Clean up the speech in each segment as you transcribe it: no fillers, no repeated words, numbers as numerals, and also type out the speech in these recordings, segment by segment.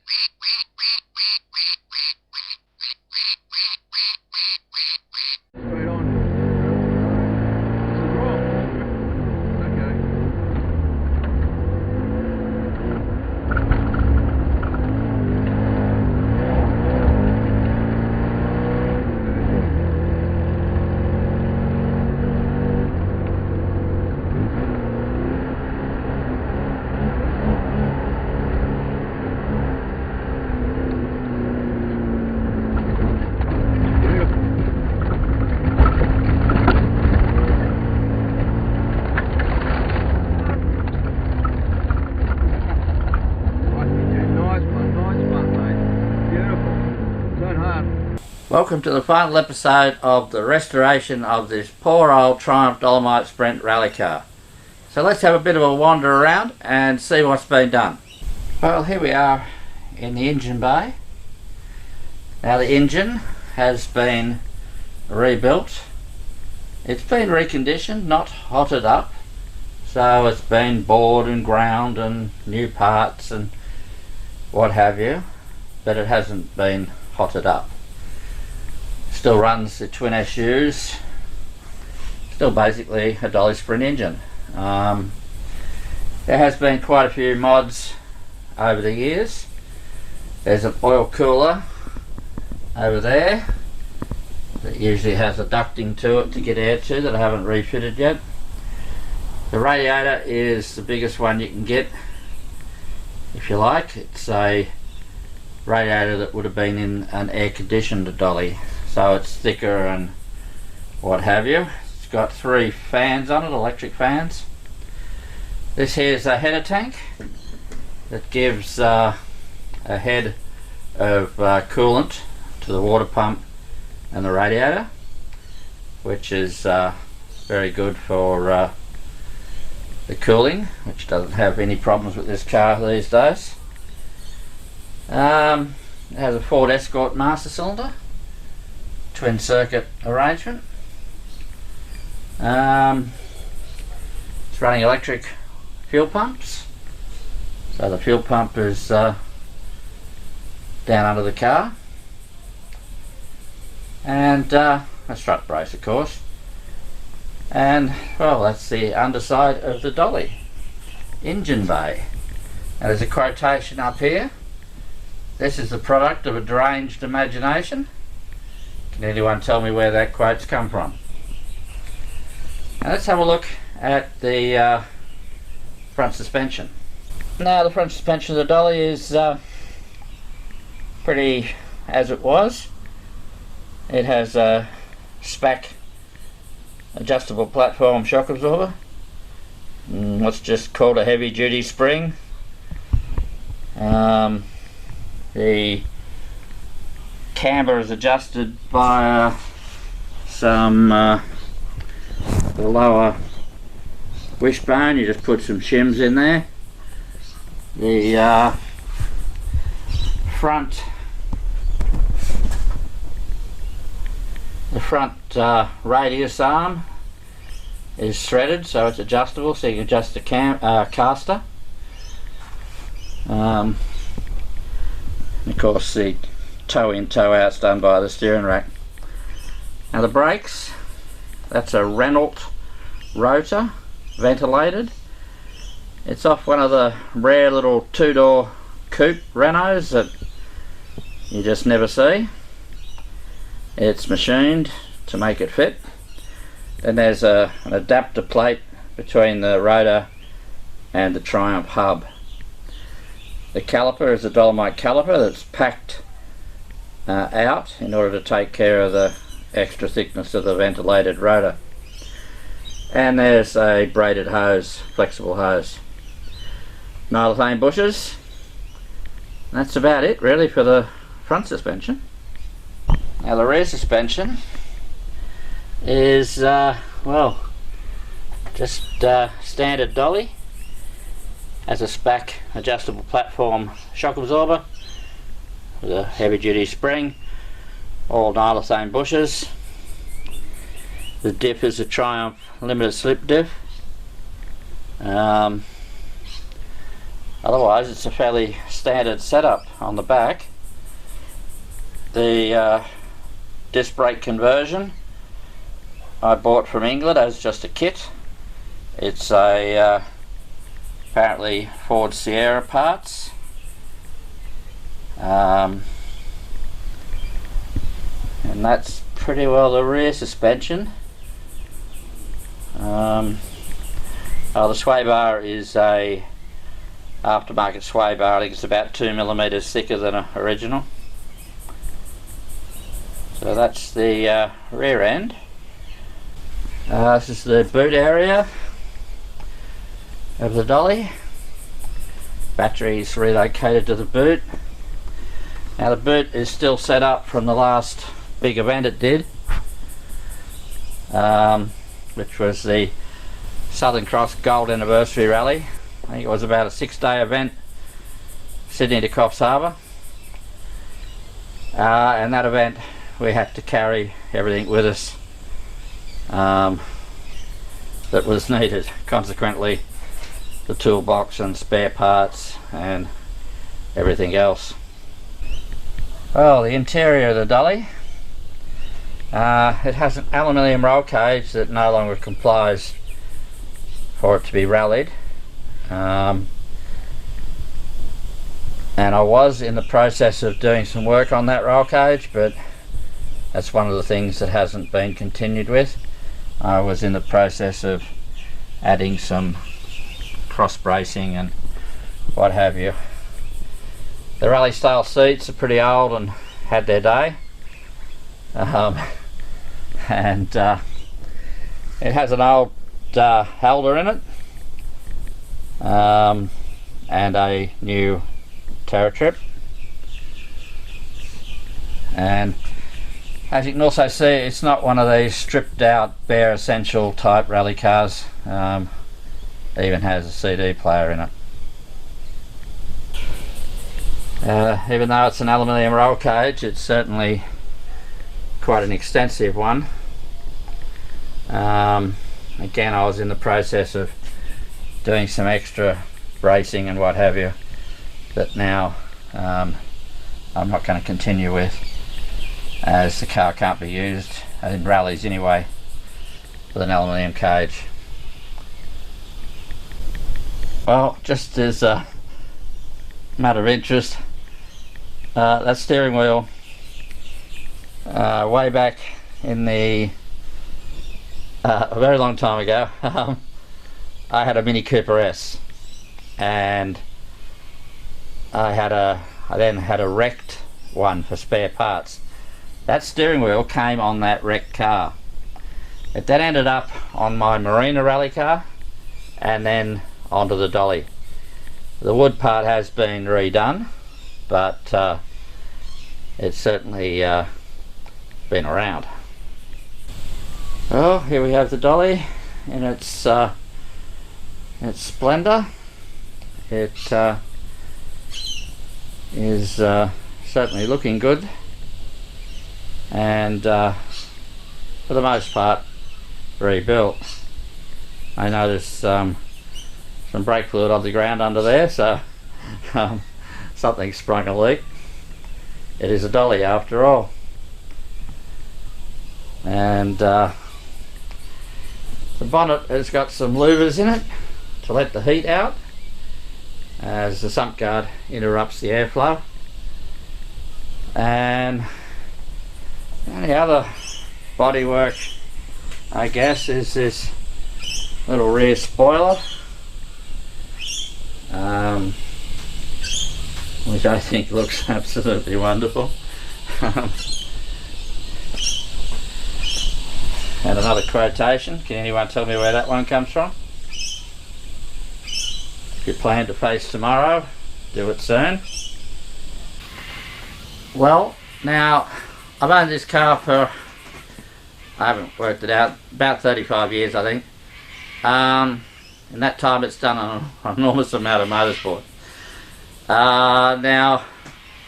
Straight on. This is wrong. Okay. Welcome to the final episode of the restoration of this poor old Triumph Dolomite Sprint rally car. So let's have a bit of a wander around and see what's been done. Well, here we are in the engine bay. Now the engine has been rebuilt. It's been reconditioned, not hotted up. So it's been bored and ground and new parts and what have you, but it hasn't been hotted up. Still runs the twin SUs, still basically a dolly sprint engine. There has been quite a few mods over the years. There's an oil cooler over there that usually has a ducting to it to get air to that I haven't refitted yet. The radiator is the biggest one you can get, if you like. It's a radiator that would have been in an air conditioned dolly, so it's thicker and what have you. It's got 3 fans on it, electric fans. This here is a header tank that gives a head of coolant to the water pump and the radiator, which is very good for the cooling, which doesn't have any problems with this car these days. It has a Ford Escort master cylinder, twin circuit arrangement. It's running electric fuel pumps, so the fuel pump is down under the car, and a strut brace of course. And well, that's the underside of the dolly engine bay. Now there's a quotation up here. This is the product of a deranged imagination. Can anyone tell me where that quote's come from? Now let's have a look at the front suspension. Now the front suspension of the dolly is pretty as it was. It has a SPAC adjustable platform shock absorber, what's just called a heavy duty spring. The camber is adjusted by the lower wishbone. You just put some shims in there. The front radius arm is threaded, so it's adjustable, so you can adjust the caster. Of course the toe in toe out's done by the steering rack. Now the brakes, that's a Renault rotor, ventilated. It's off one of the rare little 2-door coupe Renaults that you just never see. It's machined to make it fit. Then there's an adapter plate between the rotor and the Triumph hub. The caliper is a Dolomite caliper that's packed out in order to take care of the extra thickness of the ventilated rotor. And there's a braided hose, flexible hose. Nylethane bushes. That's about it really for the front suspension. Now the rear suspension is well, just standard dolly. Has a SPAC adjustable platform shock absorber with a heavy duty spring, all nylethane bushes. The diff is a Triumph limited slip diff. Otherwise it's a fairly standard setup on the back. The disc brake conversion I bought from England as just a kit. It's a apparently Ford Sierra parts. And that's pretty well the rear suspension. The sway bar is a aftermarket sway bar. I think it's about 2mm thicker than an original. So that's the rear end. This is the boot area of the dolly. Batteries relocated to the boot. Now the boot is still set up from the last big event it did, which was the Southern Cross Gold Anniversary Rally. I think it was about a 6-day event, Sydney to Coffs Harbour. And that event we had to carry everything with us that was needed. Consequently, the toolbox and spare parts and everything else. Well, the interior of the dolly, it has an aluminium roll cage that no longer complies for it to be rallied, and I was in the process of doing some work on that roll cage, but that's one of the things that hasn't been continued with. I was in the process of adding some cross bracing and what have you. The rally style seats are pretty old and had their day, and it has an old halder in it, and a new Terra Trip, and as you can also see, it's not one of these stripped out bare essential type rally cars. It even has a CD player in it. Even though it's an aluminium roll cage, it's certainly quite an extensive one. Again, I was in the process of doing some extra bracing and what have you that now I'm not going to continue with, as the car can't be used in rallies anyway with an aluminium cage. Well, just as a matter of interest, that steering wheel, way back in the a very long time ago, I had a Mini Cooper S, and I then had a wrecked one for spare parts. That steering wheel came on that wrecked car. It then ended up on my Marina rally car and then onto the dolly. The wood part has been redone, but it's certainly been around. Well, here we have the dolly in its splendour. It is certainly looking good, and for the most part rebuilt. I noticed some brake fluid on the ground under there, so something sprung a leak. It is a dolly after all, and the bonnet has got some louvers in it to let the heat out, as the sump guard interrupts the airflow. And the other bodywork, I guess, is this little rear spoiler, which I think looks absolutely wonderful. And another quotation. Can anyone tell me where that one comes from? If you plan to face tomorrow, do it soon. Well, now, I've owned this car for, I haven't worked it out, about 35 years I think. In that time it's done an enormous amount of motorsport. Now,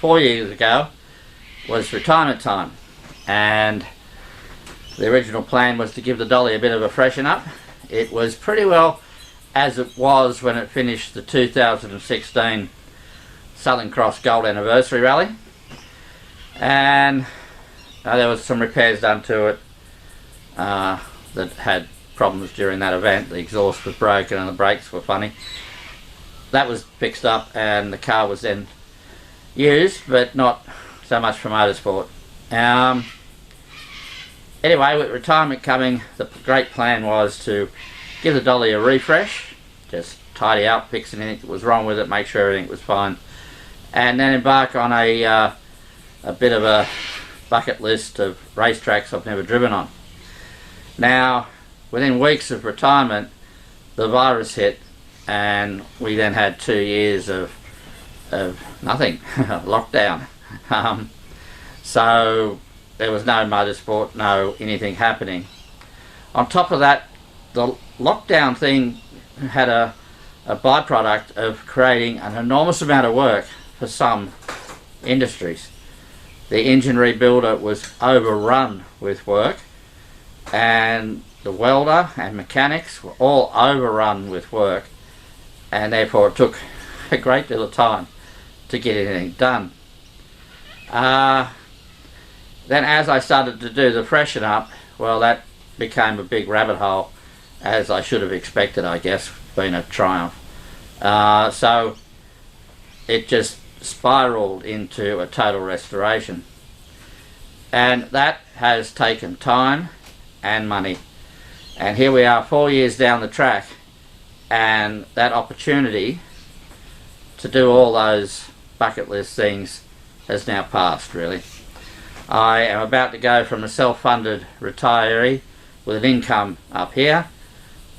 4 years ago was retirement time, and the original plan was to give the dolly a bit of a freshen up. It was pretty well as it was when it finished the 2016 Southern Cross Gold Anniversary Rally, and there was some repairs done to it that had problems during that event. The exhaust was broken and the brakes were funny. That was fixed up and the car was then used, but not so much for motorsport. Anyway, with retirement coming, the great plan was to give the dolly a refresh, just tidy up, fix anything that was wrong with it, make sure everything was fine, and then embark on a bit of a bucket list of racetracks I've never driven on. Now, within weeks of retirement, the virus hit, and we then had 2 years of nothing, lockdown. So there was no motorsport, no anything happening. On top of that, the lockdown thing had a byproduct of creating an enormous amount of work for some industries. The engine rebuilder was overrun with work, and the welder and mechanics were all overrun with work, and therefore it took a great deal of time to get anything done. Then as I started to do the freshen up, well, that became a big rabbit hole, as I should have expected, I guess, being a Triumph. So it just spiraled into a total restoration, and that has taken time and money, and here we are 4 years down the track, and that opportunity to do all those bucket list things has now passed, really. I am about to go from a self-funded retiree with an income up here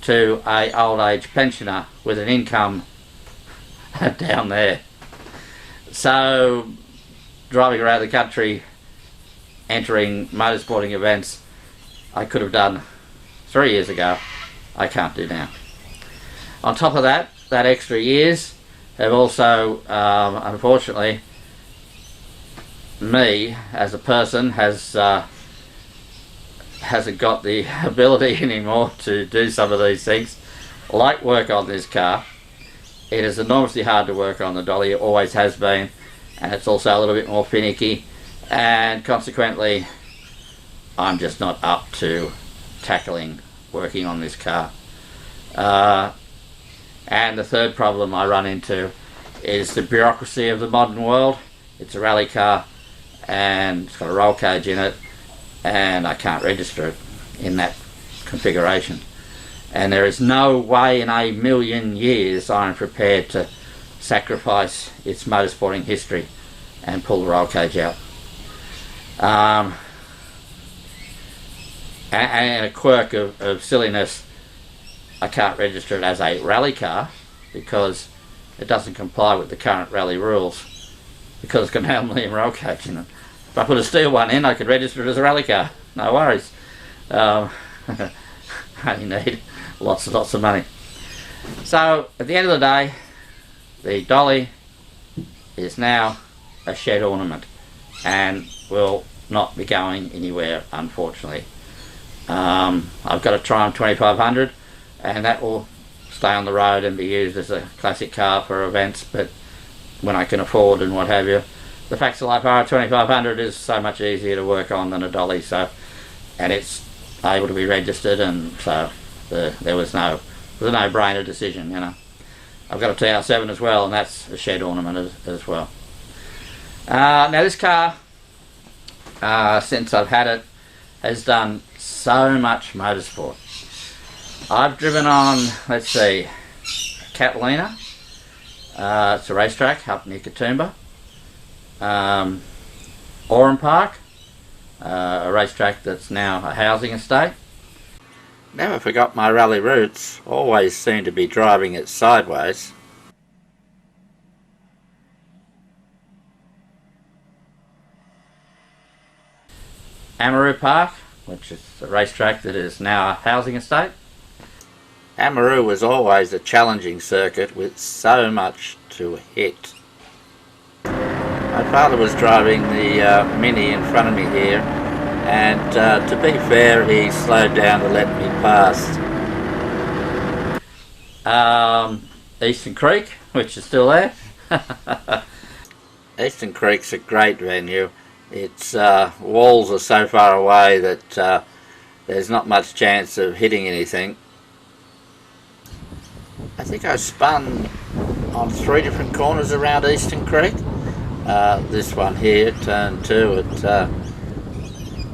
to a old age pensioner with an income down there. So driving around the country, entering motorsporting events, I could have done 3 years ago, I can't do now. On top of that, that extra years have also, unfortunately, me as a person hasn't got the ability anymore to do some of these things, like work on this car. It is enormously hard to work on the dolly, it always has been, and it's also a little bit more finicky, and consequently I'm just not up to tackling working on this car. And the third problem I run into is the bureaucracy of the modern world. It's a rally car and it's got a roll cage in it, and I can't register it in that configuration. And there is no way in a million years I'm prepared to sacrifice its motorsporting history and pull the roll cage out. And a quirk of silliness, I can't register it as a rally car because it doesn't comply with the current rally rules, because it's got an aluminium roll cage in it. If I put a steel one in, I could register it as a rally car, no worries. I need lots and lots of money. So at the end of the day, the dolly is now a shed ornament and will not be going anywhere, unfortunately. I've got a Triumph 2500, and that will stay on the road and be used as a classic car for events, but when I can afford and what have you. The facts of life are a 2500 is so much easier to work on than a dolly, so, and it's able to be registered, and so there was a no-brainer decision, you know. I've got a TR7 as well, and that's a shed ornament as well. Now this car, since I've had it, has done so much motorsport. I've driven on, let's see, Catalina. It's a racetrack up near Katoomba. Oran Park, a racetrack that's now a housing estate. Never forgot my rally roots, always seem to be driving it sideways. Amaroo Park, which is a racetrack that is now a housing estate. Amaroo was always a challenging circuit with so much to hit. My father was driving the Mini in front of me here, and to be fair, he slowed down to let me past. Eastern Creek, which is still there. Eastern Creek's a great venue. Its walls are so far away that there's not much chance of hitting anything. I think I spun on 3 different corners around Eastern Creek. This one here, turn 2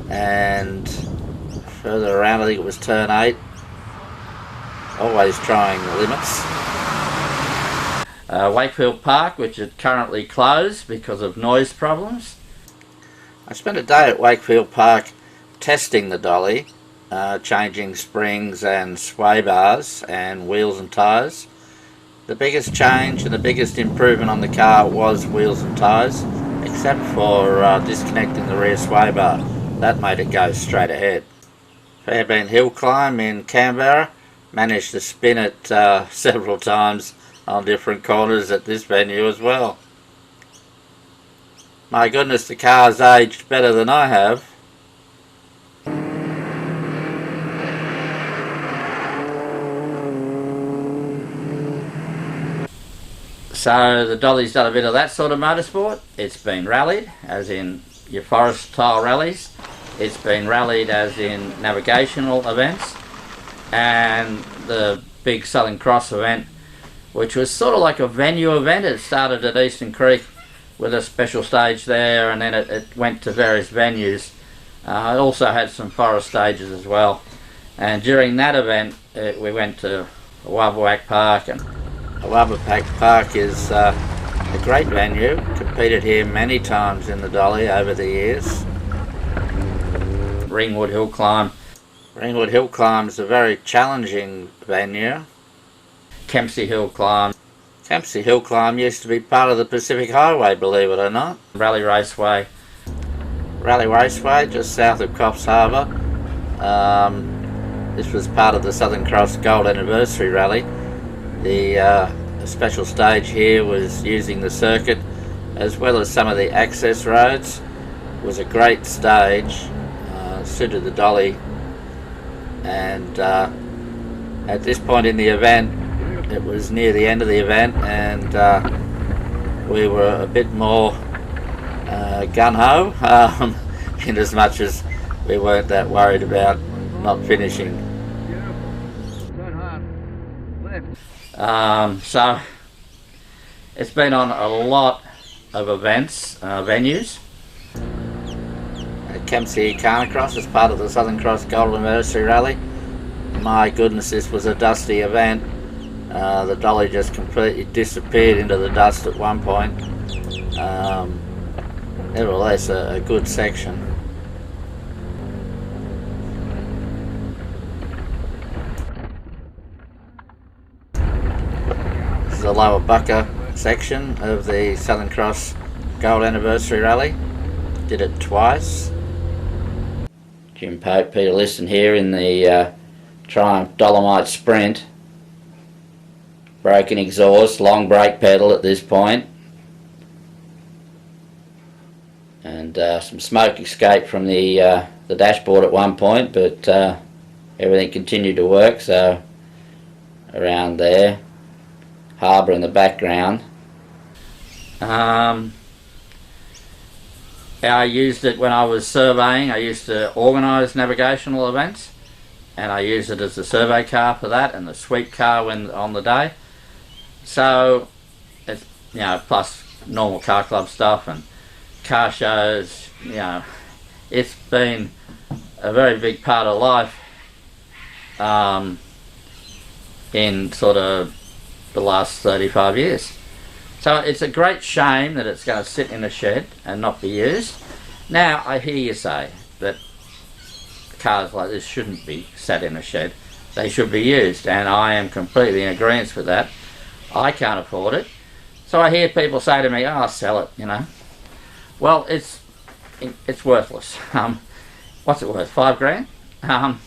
and further around I think it was turn 8. Always trying the limits. Wakefield Park, which is currently closed because of noise problems. I spent a day at Wakefield Park testing the dolly, changing springs and sway bars and wheels and tyres. The biggest change and the biggest improvement on the car was wheels and tyres, except for disconnecting the rear sway bar. That made it go straight ahead. Fairbairn Hill Climb in Canberra. Managed to spin it several times on different corners at this venue as well. My goodness, the car's aged better than I have. So the dolly's done a bit of that sort of motorsport. It's been rallied, as in your forest style rallies. It's been rallied as in navigational events. And the big Southern Cross event, which was sort of like a venue event. It started at Eastern Creek with a special stage there, and then it went to various venues. It also had some forest stages as well. And during that event, we went to Wabawak Park, and Wabawak Park is a great venue. Competed here many times in the dolly over the years. Ringwood Hill Climb. Ringwood Hill Climb is a very challenging venue. Kempsey Hill Climb. Kempsey Hill Climb used to be part of the Pacific Highway, believe it or not. Rally Raceway. Rally Raceway, just south of Coffs Harbour. This was part of the Southern Cross Gold Anniversary Rally. The special stage here was using the circuit as well as some of the access roads. It was a great stage, suited the dolly. And at this point in the event, it was near the end of the event, and we were a bit more gung-ho, in as much as we weren't that worried about not finishing. So it's been on a lot of events, venues. Kempsey Carnicross as part of the Southern Cross Gold Anniversary Rally. My goodness, this was a dusty event. The dolly just completely disappeared into the dust at one point. Nevertheless, a good section. This is the Lower Bucka section of the Southern Cross Gold Anniversary Rally. Did it twice. Jim Pope, Peter Liston here in the Triumph Dolomite Sprint. Broken exhaust, long brake pedal at this point. And some smoke escaped from the dashboard at one point, but everything continued to work, so around there. Harbour in the background. I used it when I was surveying. I used to organise navigational events, and I used it as a survey car for that, and the sweep car when on the day. So it's, you know, plus normal car club stuff and car shows. You know, it's been a very big part of life in sort of the last 35 years. So it's a great shame that it's going to sit in a shed and not be used. Now I hear you say that cars like this shouldn't be sat in a shed. They should be used, and I am completely in agreement with that. I can't afford it. So I hear people say to me, "Oh, I'll sell it," you know. Well, it's worthless. What's it worth? $5 grand? Now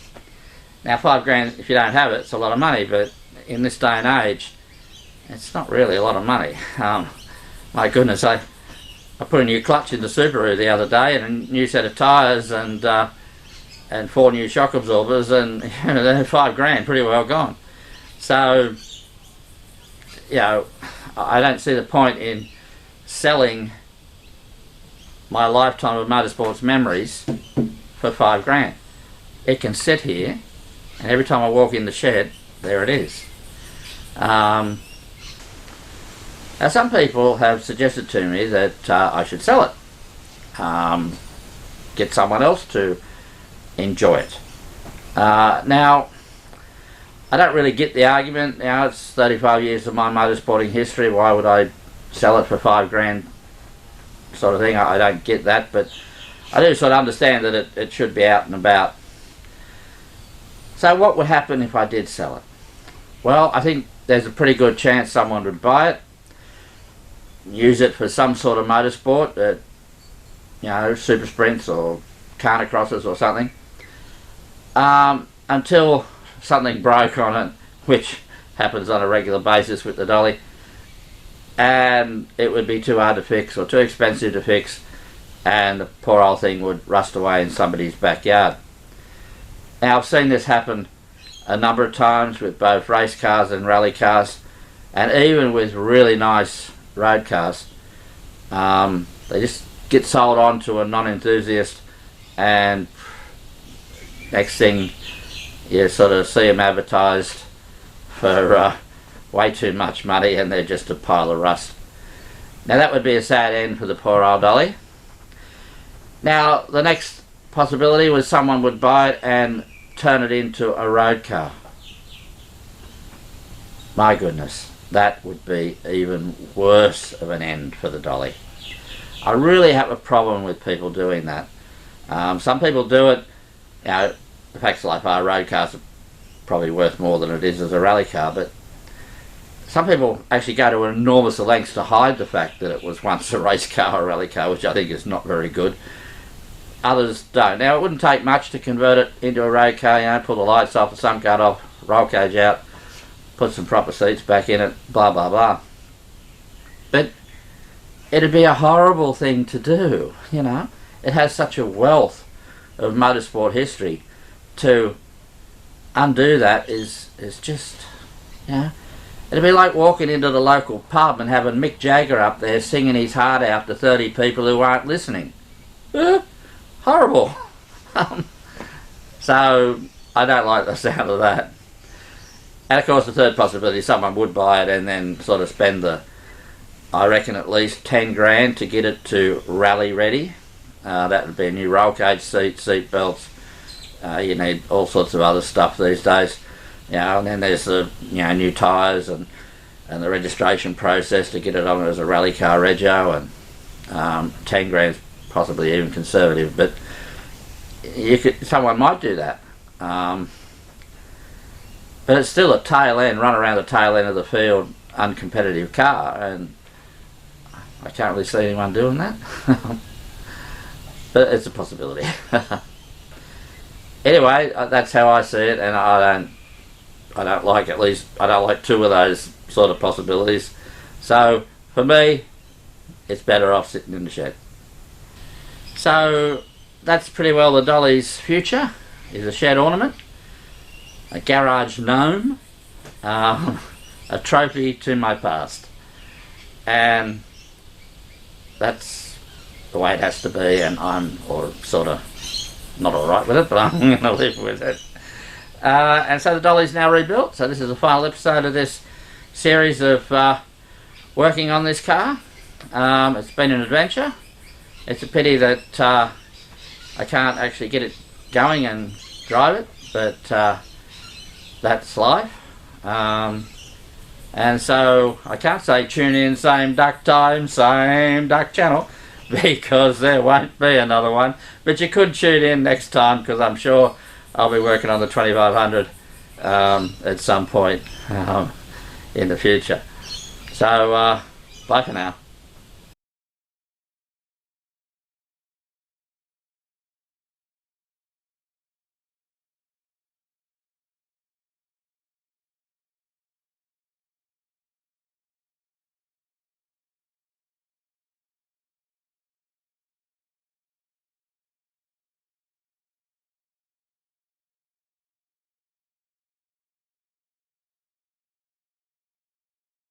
$5 grand, if you don't have it, it's a lot of money, but in this day and age, it's not really a lot of money. My goodness, I put a new clutch in the Subaru the other day, and a new set of tyres, and 4 new shock absorbers, and they're $5 grand, pretty well gone. So, you know, I don't see the point in selling my lifetime of motorsports memories for $5 grand. It can sit here, and every time I walk in the shed, there it is. Now some people have suggested to me that I should sell it. Get someone else to enjoy it. Now, I don't really get the argument. Now, it's 35 years of my motorsporting history. Why would I sell it for $5 grand sort of thing? I don't get that, but I do sort of understand that it should be out and about. So what would happen if I did sell it? Well, I think there's a pretty good chance someone would buy it, use it for some sort of motorsport, super sprints or carnicrosses or something, until something broke on it, which happens on a regular basis with the dolly, and it would be too hard to fix or too expensive to fix, and the poor old thing would rust away in somebody's backyard. Now, I've seen this happen a number of times with both race cars and rally cars, and even with really nice road cars. They just get sold on to a non-enthusiast, and next thing you sort of see them advertised for way too much money, and they're just a pile of rust. Now that would be a sad end for the poor old dolly. Now the next possibility was someone would buy it and turn it into a road car. My goodness, that would be even worse of an end for the dolly. I really have a problem with people doing that. Some people do it, the facts like our road cars are probably worth more than it is as a rally car, but some people actually go to enormous lengths to hide the fact that it was once a race car or rally car, which I think is not very good. Others don't. Now, it wouldn't take much to convert it into a road car, pull the lights off, the sun guard off, roll cage out, put some proper seats back in it, blah blah blah. But it'd be a horrible thing to do, It has such a wealth of motorsport history. To undo that is just, it'd be like walking into the local pub and having Mick Jagger up there singing his heart out to 30 people who aren't listening. Horrible. So I don't like the sound of that. And of course the third possibility, someone would buy it and then sort of spend I reckon at least $10 to get it to rally ready. That would be a new roll cage seat belts. You need all sorts of other stuff these days, and then there's the new tyres and the registration process to get it on as a rally car rego, and $10 possibly even conservative, but someone might do that. But it's still a run around the tail end of the field, uncompetitive car, and I can't really see anyone doing that. But it's a possibility. Anyway, that's how I see it, and I don't like two of those sort of possibilities. So for me, it's better off sitting in the shed. So that's pretty well the dolly's future, is a shed ornament, a garage gnome, a trophy to my past, and that's the way it has to be, and I'm sort of not alright with it, but I'm going to live with it. And so the dolly's now rebuilt, so this is the final episode of this series of working on this car. It's been an adventure. It's a pity that I can't actually get it going and drive it, but that's life. And so I can't say tune in same duck time, same duck channel, because there won't be another one, but you could tune in next time, because I'm sure I'll be working on the 2500 at some point in the future. So bye for now.